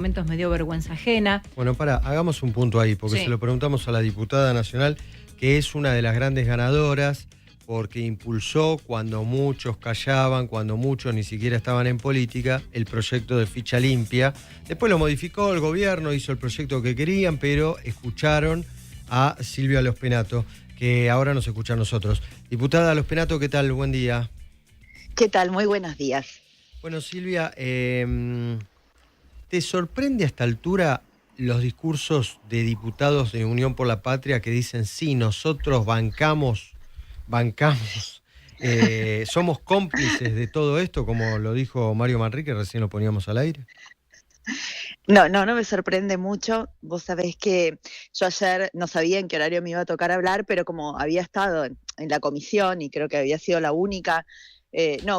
momentos me dio vergüenza ajena. Bueno, hagamos un punto ahí, porque Sí. se lo preguntamos a la diputada nacional, que es una de las grandes ganadoras, porque impulsó cuando muchos callaban, cuando muchos ni siquiera estaban en política, el proyecto de ficha limpia. Después lo modificó el gobierno, hizo el proyecto que querían, pero escucharon a Silvia Lospenato, que ahora nos escucha a nosotros. Diputada Lospenato, ¿qué tal? Buen día. ¿Qué tal? Muy buenos días. Bueno, Silvia, ¿te sorprende a esta altura los discursos de diputados de Unión por la Patria que dicen sí, nosotros bancamos, somos cómplices de todo esto, como lo dijo Mario Manrique, recién lo poníamos al aire? No me sorprende mucho. Vos sabés que yo ayer no sabía en qué horario me iba a tocar hablar, pero como había estado en la comisión y creo que había sido la única,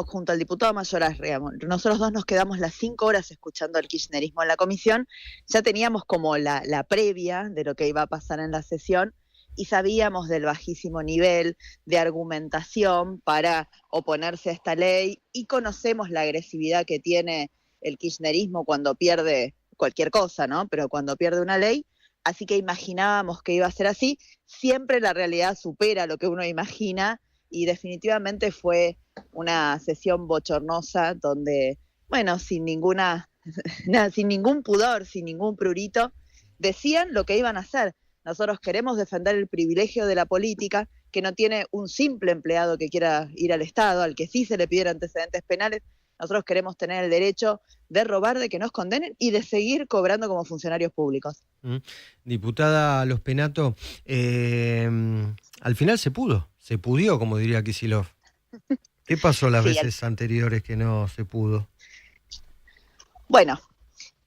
junto al diputado Mayor Arrea, nosotros dos nos quedamos las 5 horas escuchando al kirchnerismo en la comisión, ya teníamos como la previa de lo que iba a pasar en la sesión y sabíamos del bajísimo nivel de argumentación para oponerse a esta ley y conocemos la agresividad que tiene el kirchnerismo cuando pierde cualquier cosa, ¿no? Pero cuando pierde una ley, así que imaginábamos que iba a ser así. Siempre la realidad supera lo que uno imagina y definitivamente fue una sesión bochornosa donde, bueno, sin ningún pudor, sin ningún prurito, decían lo que iban a hacer. Nosotros queremos defender el privilegio de la política, que no tiene un simple empleado que quiera ir al Estado, al que sí se le piden antecedentes penales. Nosotros queremos tener el derecho de robar, de que nos condenen y de seguir cobrando como funcionarios públicos. Diputada Lospenato, al final se pudió, como diría Kicillof. ¿Qué pasó las veces anteriores que no se pudo? Bueno,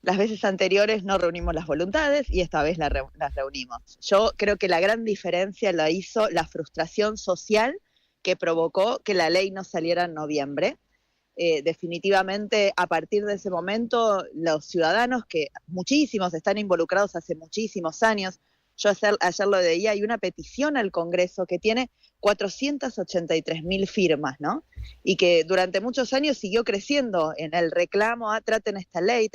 las veces anteriores no reunimos las voluntades y esta vez las reunimos. Yo creo que la gran diferencia la hizo la frustración social que provocó que la ley no saliera en noviembre. Definitivamente a partir de ese momento los ciudadanos, que muchísimos están involucrados hace muchísimos años, yo ayer lo veía, hay una petición al Congreso que tiene 483.000 firmas, ¿no? Y que durante muchos años siguió creciendo en el reclamo a traten esta ley.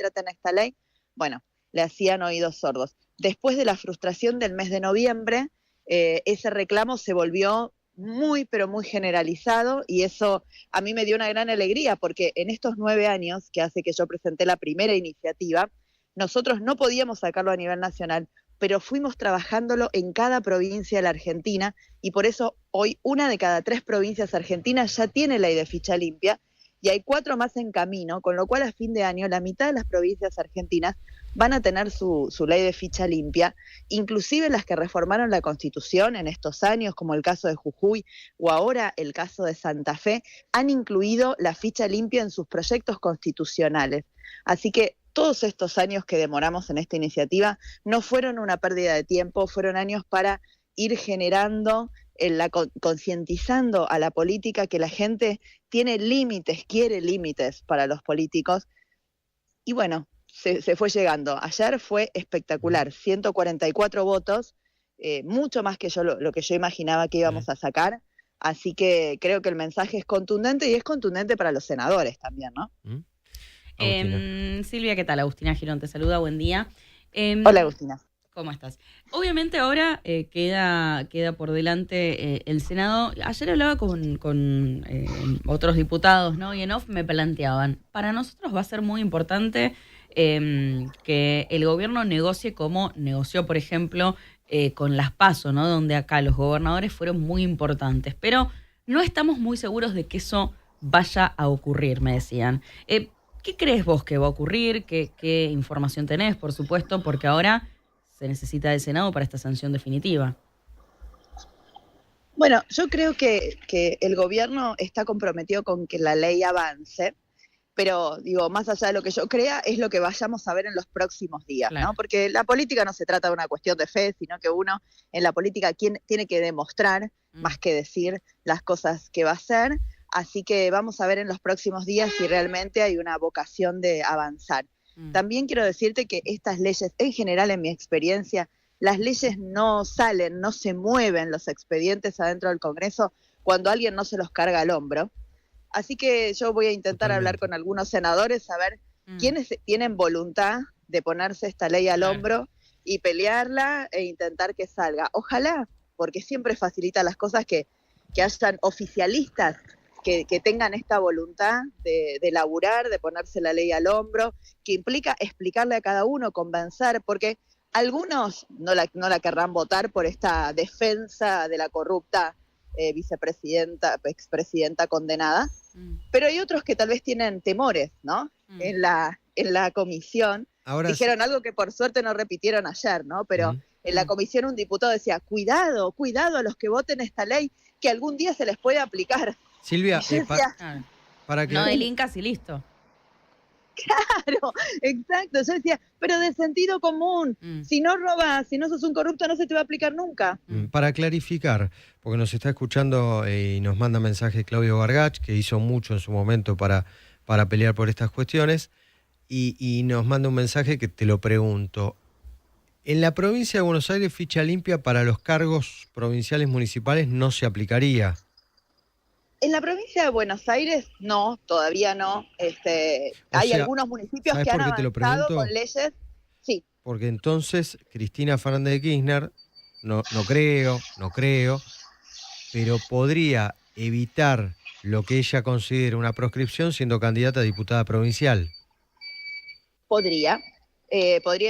Bueno, le hacían oídos sordos. Después de la frustración del mes de noviembre, ese reclamo se volvió muy, pero muy generalizado y eso a mí me dio una gran alegría porque en estos 9 años que hace que yo presenté la primera iniciativa, nosotros no podíamos sacarlo a nivel nacional, pero fuimos trabajándolo en cada provincia de la Argentina y por eso hoy 1 de cada 3 provincias argentinas ya tiene ley de ficha limpia y hay 4 más en camino, con lo cual a fin de año la mitad de las provincias argentinas van a tener su ley de ficha limpia, inclusive las que reformaron la Constitución en estos años, como el caso de Jujuy o ahora el caso de Santa Fe, han incluido la ficha limpia en sus proyectos constitucionales. Así que todos estos años que demoramos en esta iniciativa no fueron una pérdida de tiempo, fueron años para ir generando, concientizando a la política que la gente tiene límites, quiere límites para los políticos. Y bueno, se fue llegando. Ayer fue espectacular, 144 votos, mucho más que lo que yo imaginaba que íbamos a sacar. Así que creo que el mensaje es contundente y es contundente para los senadores también, ¿no? Silvia, ¿qué tal? Agustina Girón te saluda, buen día. Hola, Agustina. ¿Cómo estás? Obviamente ahora queda por delante el Senado. Ayer hablaba con otros diputados, ¿no? Y en off me planteaban, para nosotros va a ser muy importante que el gobierno negocie como negoció, por ejemplo, con las PASO, ¿no? Donde acá los gobernadores fueron muy importantes. Pero no estamos muy seguros de que eso vaya a ocurrir, me decían. ¿Qué crees vos que va a ocurrir? ¿Qué información tenés, por supuesto? Porque ahora se necesita del Senado para esta sanción definitiva. Bueno, yo creo que el gobierno está comprometido con que la ley avance, pero digo, más allá de lo que yo crea, es lo que vayamos a ver en los próximos días, claro, ¿no? Porque la política no se trata de una cuestión de fe, sino que uno en la política tiene que demostrar, más que decir las cosas que va a hacer. Así que vamos a ver en los próximos días si realmente hay una vocación de avanzar. También quiero decirte que estas leyes, en general en mi experiencia, las leyes no salen, no se mueven los expedientes adentro del Congreso cuando alguien no se los carga al hombro. Así que yo voy a intentar hablar con algunos senadores, a ver quiénes tienen voluntad de ponerse esta ley al Claro. hombro y pelearla e intentar que salga. Ojalá, porque siempre facilita las cosas que hayan oficialistas que tengan esta voluntad de laburar, de ponerse la ley al hombro, que implica explicarle a cada uno, convencer, porque algunos no la querrán votar por esta defensa de la corrupta expresidenta condenada, pero hay otros que tal vez tienen temores, ¿no? En la comisión Ahora dijeron algo que por suerte no repitieron ayer, ¿no? Pero en la Mm. comisión un diputado decía, cuidado a los que voten esta ley, que algún día se les puede aplicar. Silvia, Y yo decía, Claro. para que No delinkas y listo. claro, exacto, yo decía, pero de sentido común, si no robas, si no sos un corrupto, no se te va a aplicar nunca. Para clarificar, porque nos está escuchando y nos manda mensaje Claudio Bargach, que hizo mucho en su momento para pelear por estas cuestiones, y nos manda un mensaje que te lo pregunto. En la provincia de Buenos Aires, ficha limpia para los cargos provinciales municipales no se aplicaría. En la provincia de Buenos Aires, no, todavía no. Hay sea, algunos municipios ¿sabes que han por qué te lo avanzado pregunto? con leyes. Sí, Porque entonces Cristina Fernández de Kirchner, no creo, pero podría evitar lo que ella considera una proscripción siendo candidata a diputada provincial. podría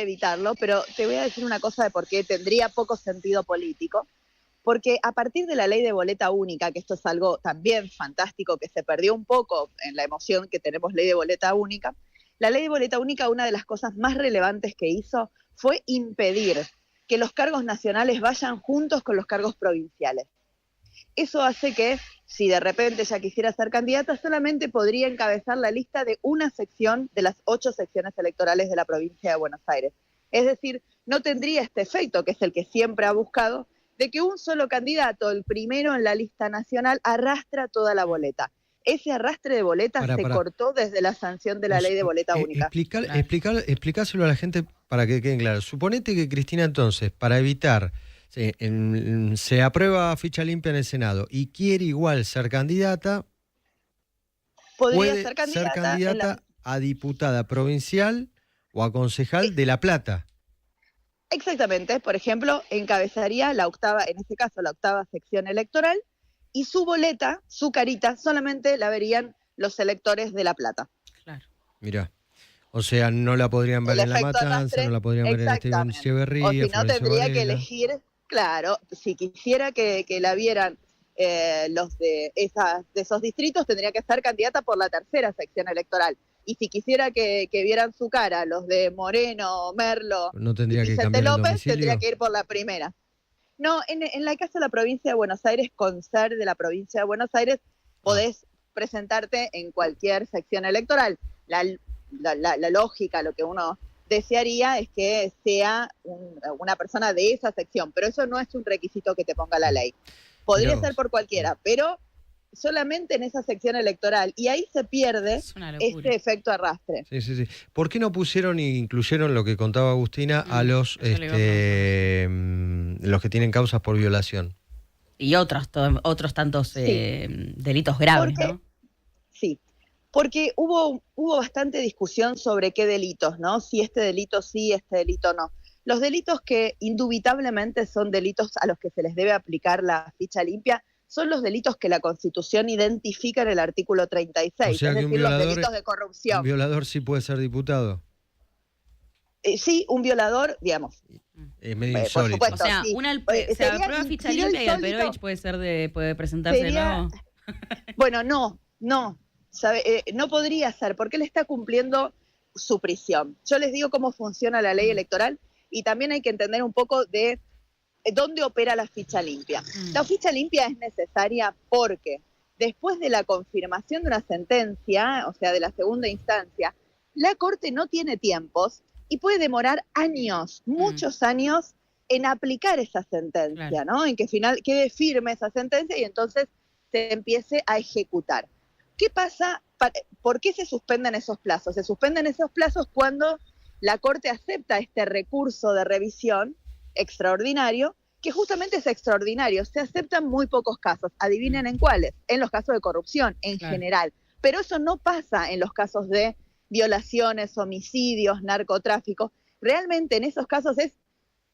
evitarlo, pero te voy a decir una cosa de por qué tendría poco sentido político. Porque a partir de la ley de boleta única, que esto es algo también fantástico, que se perdió un poco en la emoción que tenemos ley de boleta única, la ley de boleta única, una de las cosas más relevantes que hizo fue impedir que los cargos nacionales vayan juntos con los cargos provinciales. Eso hace que, si de repente ella quisiera ser candidata, solamente podría encabezar la lista de una sección de las 8 secciones electorales de la provincia de Buenos Aires. Es decir, no tendría este efecto, que es el que siempre ha buscado, de que un solo candidato, el primero en la lista nacional, arrastra toda la boleta. Ese arrastre de boleta se cortó desde la sanción de la ley de boleta única. Explicáselo a la gente para que quede claro. Suponete que Cristina entonces, para evitar, se aprueba ficha limpia en el Senado y quiere igual ser candidata, Podría ser ser candidata a diputada provincial o a concejal de La Plata. Exactamente, por ejemplo, encabezaría la octava, en este caso la octava sección electoral, y su boleta, su carita, solamente la verían los electores de La Plata. Claro. Mirá, o sea, no la podrían ver en La Matanza, no la podrían ver en Esteban Echeverría, o si no, Florencio tendría Varela. que elegir, claro, si quisiera que la vieran los de esos distritos, tendría que ser candidata por la tercera sección electoral. Y si quisiera que vieran su cara, los de Moreno, Merlo No tendría y que Vicente cambiar el López, domicilio. tendría que ir por la primera. No, en la caso de la provincia de Buenos Aires, con ser de la provincia de Buenos Aires, podés presentarte en cualquier sección electoral. La lógica, lo que uno desearía es que sea una persona de esa sección, pero eso no es un requisito que te ponga la ley. Podría ser por cualquiera, pero solamente en esa sección electoral, y ahí se pierde este efecto arrastre. Sí. ¿Por qué no pusieron e incluyeron lo que contaba Agustina a los que tienen causas por violación? Y otros tantos delitos graves, ¿no? Sí, porque hubo bastante discusión sobre qué delitos, ¿no? Si este delito sí, este delito no. Los delitos que indubitablemente son delitos a los que se les debe aplicar la ficha limpia son los delitos que la Constitución identifica en el artículo 36, o sea, es decir, los delitos de corrupción. ¿Un violador sí puede ser diputado? Sí, un violador, digamos. Es medio insólito. Por supuesto, O sea, sí. se aprueba ficha limpia y Alperovich puede presentarse de nuevo. Bueno, no podría ser, porque él está cumpliendo su prisión. Yo les digo cómo funciona la ley electoral y también hay que entender un poco de dónde opera la ficha limpia. La ficha limpia es necesaria porque después de la confirmación de una sentencia, o sea, de la segunda instancia, la Corte no tiene tiempos y puede demorar años, muchos años, en aplicar esa sentencia, claro, ¿no? En que final quede firme esa sentencia y entonces se empiece a ejecutar. ¿Qué pasa? ¿Por qué se suspenden esos plazos? Se suspenden esos plazos cuando la Corte acepta este recurso de revisión extraordinario, que justamente es extraordinario. Se aceptan muy pocos casos. Adivinen en cuáles. En los casos de corrupción, en general. Pero eso no pasa en los casos de violaciones, homicidios, narcotráfico. Realmente en esos casos es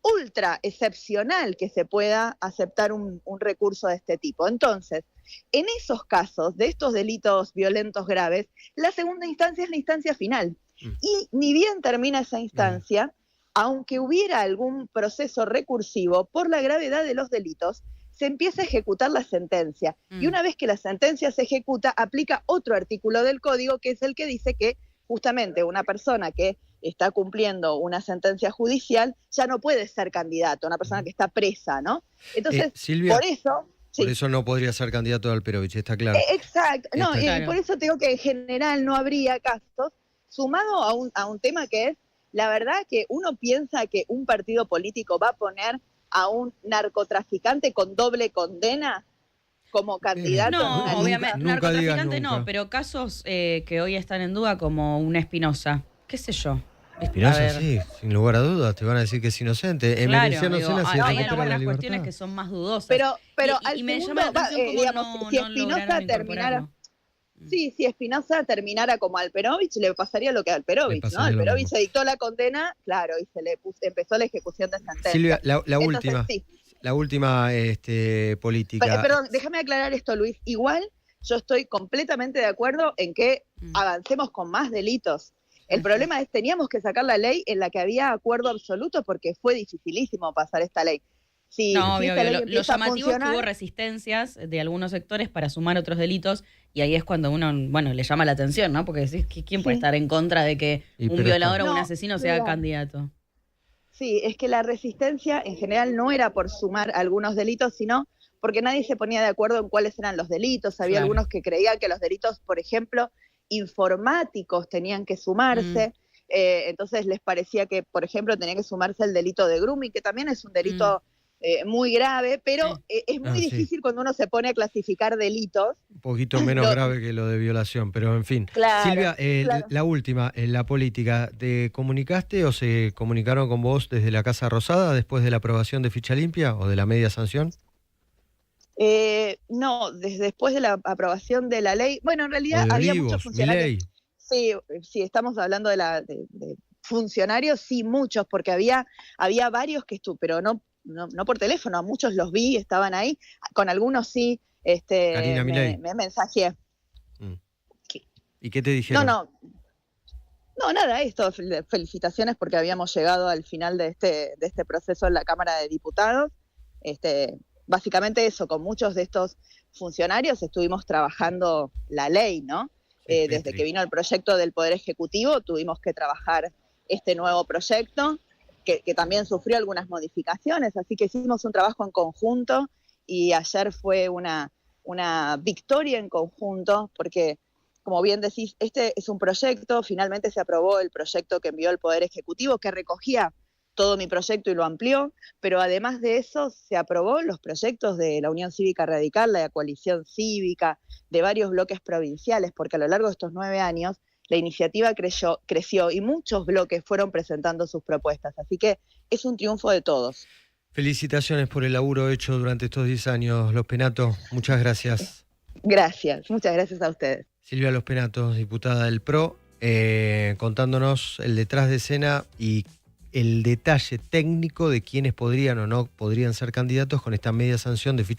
ultra excepcional que se pueda aceptar un recurso de este tipo. Entonces, en esos casos de estos delitos violentos graves, la segunda instancia es la instancia final. Y ni bien termina esa instancia, aunque hubiera algún proceso recursivo, por la gravedad de los delitos, se empieza a ejecutar la sentencia. Y una vez que la sentencia se ejecuta, aplica otro artículo del Código, que es el que dice que justamente una persona que está cumpliendo una sentencia judicial ya no puede ser candidato, una persona que está presa, ¿no? Entonces, Silvia, por eso... por eso no podría ser candidato a Alperovich, está claro. Exacto, no, Está claro. por eso te digo que en general no habría casos, sumado a un tema que es, la verdad que uno piensa que un partido político va a poner a un narcotraficante con doble condena como candidato. No, en una obviamente, lista. nunca digas narcotraficante nunca. no, pero casos que hoy están en duda como una Espinosa, qué sé yo. A Espinosa, ver. sí, sin lugar a dudas, te van a decir que es inocente. Emiliano Digo, Sena se hay recupera la algunas libertad. cuestiones que son más dudosas. Pero y al me segundo, llama la atención cómo digamos, si no Espinosa lograron terminara... incorporarlo. Sí, si Espinosa terminara como Alperovich, le pasaría lo que a Le Alperovich, ¿no? pasaría lo Alperovich mismo. se dictó la condena, claro, y se le empezó la ejecución de sentencia. Silvia, la Entonces, última, sí. la última política. Perdón, déjame aclarar esto, Luis. Igual yo estoy completamente de acuerdo en que avancemos con más delitos. El problema es, teníamos que sacar la ley en la que había acuerdo absoluto porque fue dificilísimo pasar esta ley. Si No, esta obvio. ley Lo empieza a llamativo es que funcionar, hubo resistencias de algunos sectores para sumar otros delitos y ahí es cuando uno, bueno, le llama la atención, ¿no? Porque decís, ¿quién puede Sí. estar en contra de que Y un pero violador está- o un No, asesino sea claro. candidato? sí, es que la resistencia en general no era por sumar algunos delitos, sino porque nadie se ponía de acuerdo en cuáles eran los delitos. Había Claro. algunos que creían que los delitos, por ejemplo, informáticos tenían que sumarse. Entonces les parecía que, por ejemplo, tenía que sumarse el delito de grooming, que también es un delito muy grave, pero Sí. es muy Sí. difícil cuando uno se pone a clasificar delitos. Un poquito menos Lo- grave que lo de violación, pero en fin. Claro, Silvia, claro. la última, en la política, ¿te comunicaste o se comunicaron con vos desde la Casa Rosada después de la aprobación de ficha limpia o de la media sanción? No, después de la aprobación de la ley, bueno, en ¿O realidad de había Olivos, muchos funcionarios. Milei? Sí, estamos hablando de funcionarios, sí, muchos, porque había varios que pero no por teléfono, a muchos los vi, estaban ahí, con algunos sí, Karina Milei. me mensajeé. ¿Y qué te dijeron? No, nada, esto, felicitaciones porque habíamos llegado al final de este proceso en la Cámara de Diputados. Básicamente eso, con muchos de estos funcionarios estuvimos trabajando la ley, ¿no? Sí, Desde Petri. que vino el proyecto del Poder Ejecutivo tuvimos que trabajar este nuevo proyecto, que también sufrió algunas modificaciones, así que hicimos un trabajo en conjunto y ayer fue una victoria en conjunto, porque, como bien decís, este es un proyecto, finalmente se aprobó el proyecto que envió el Poder Ejecutivo, que recogía todo mi proyecto y lo amplió, pero además de eso se aprobó los proyectos de la Unión Cívica Radical, la Coalición Cívica, de varios bloques provinciales, porque a lo largo de estos 9 años la iniciativa creció y muchos bloques fueron presentando sus propuestas, así que es un triunfo de todos. Felicitaciones por el laburo hecho durante estos 10 años, Los Penato. Muchas gracias. Gracias, muchas gracias a ustedes. Silvia Los Penato, diputada del PRO, contándonos el detrás de escena y el detalle técnico de quiénes podrían o no podrían ser candidatos con esta media sanción de ficha